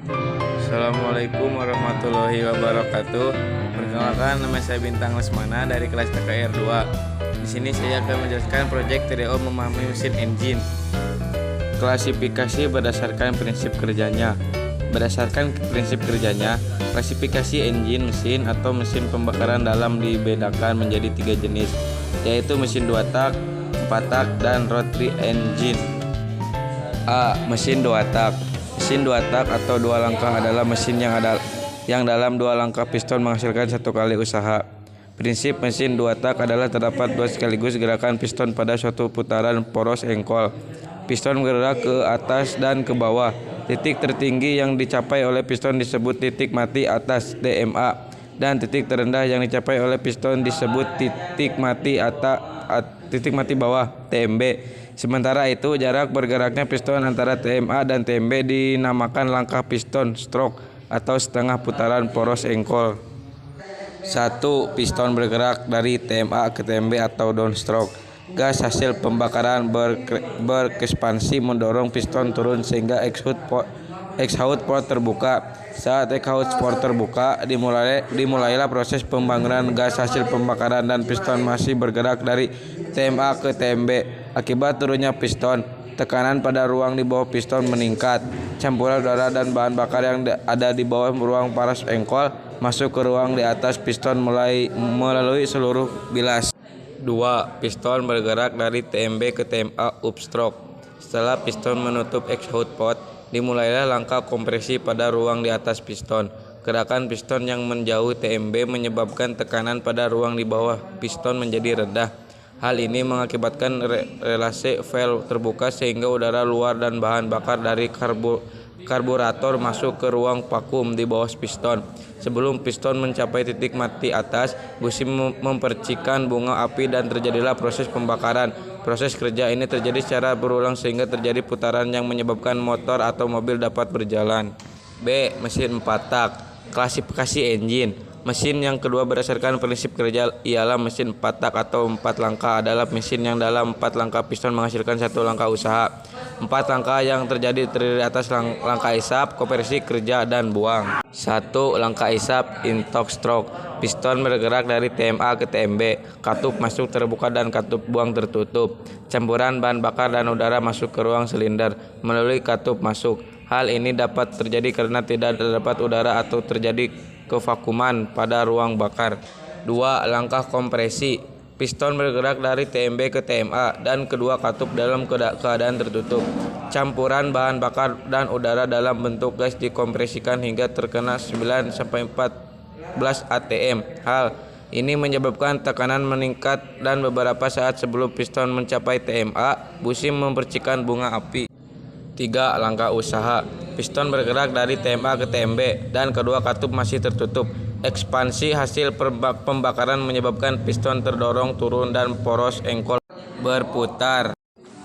Assalamualaikum warahmatullahi wabarakatuh. Perkenalkan, nama saya Bintang Lesmana dari kelas KKR 2. Di sini saya akan menjelaskan proyek TDO memahami mesin engine. Klasifikasi berdasarkan prinsip kerjanya. Berdasarkan prinsip kerjanya, klasifikasi engine mesin atau mesin pembakaran dalam dibedakan menjadi 3 jenis, yaitu mesin 2 tak, 4 tak, dan rotary engine. A. Mesin 2 tak. Mesin 2 tak atau 2 langkah adalah mesin yang dalam 2 langkah piston menghasilkan 1 kali usaha. Prinsip mesin 2 tak adalah terdapat 2 sekaligus gerakan piston pada suatu putaran poros engkol. Piston bergerak ke atas dan ke bawah. Titik tertinggi yang dicapai oleh piston disebut titik mati atas TMA, dan titik terendah yang dicapai oleh piston disebut titik mati bawah TMB. Sementara itu, jarak bergeraknya piston antara TMA dan TMB dinamakan langkah piston stroke atau setengah putaran poros engkol. 1. Piston bergerak dari TMA ke TMB atau downstroke. Gas hasil pembakaran berekspansi mendorong piston turun sehingga exhaust port terbuka. Saat exhaust port terbuka, dimulailah proses pembangunan gas hasil pembakaran dan piston masih bergerak dari TMA ke TMB. Akibat turunnya piston, tekanan pada ruang di bawah piston meningkat. Campuran udara dan bahan bakar yang ada di bawah ruang paras engkol masuk ke ruang di atas piston melalui seluruh bilas. 2. Piston bergerak dari TMB ke TMA upstroke. Setelah piston menutup exhaust port, dimulailah langkah kompresi pada ruang di atas piston. Gerakan piston yang menjauh TMB menyebabkan tekanan pada ruang di bawah piston menjadi rendah. Hal ini mengakibatkan relasi valve terbuka sehingga udara luar dan bahan bakar dari karburator masuk ke ruang vakum di bawah piston. Sebelum piston mencapai titik mati atas, busi mempercikan bunga api dan terjadilah proses pembakaran. Proses kerja ini terjadi secara berulang sehingga terjadi putaran yang menyebabkan motor atau mobil dapat berjalan. B. Mesin 4 tak. Klasifikasi engine. Mesin yang kedua berdasarkan prinsip kerja ialah mesin 4 tak atau 4 langkah adalah mesin yang dalam 4 langkah piston menghasilkan 1 langkah usaha. 4 langkah yang terdiri atas langkah isap, konversi, kerja, dan buang. 1. Langkah isap in-torque stroke. Piston bergerak dari TMA ke TMB. Katup masuk terbuka dan katup buang tertutup. Campuran bahan bakar dan udara masuk ke ruang silinder melalui katup masuk. Hal ini dapat terjadi karena tidak terdapat udara atau terjadi kevakuman pada ruang bakar. 2. Langkah kompresi. Piston bergerak dari TMB ke TMA dan kedua katup dalam keadaan tertutup. Campuran bahan bakar dan udara dalam bentuk gas dikompresikan hingga terkena 9-14 atm. Hal ini menyebabkan tekanan meningkat dan beberapa saat sebelum piston mencapai TMA, busi mempercikan bunga api. 3. Langkah usaha. Piston bergerak dari TMA ke TMB dan kedua katup masih tertutup. Ekspansi hasil pembakaran menyebabkan piston terdorong turun dan poros engkol berputar.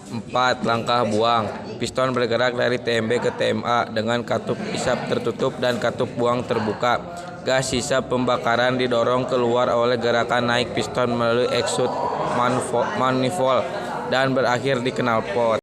4. Langkah buang. Piston bergerak dari TMB ke TMA dengan katup isap tertutup dan katup buang terbuka. Gas sisa pembakaran didorong keluar oleh gerakan naik piston melalui exhaust manifold dan berakhir di knalpot.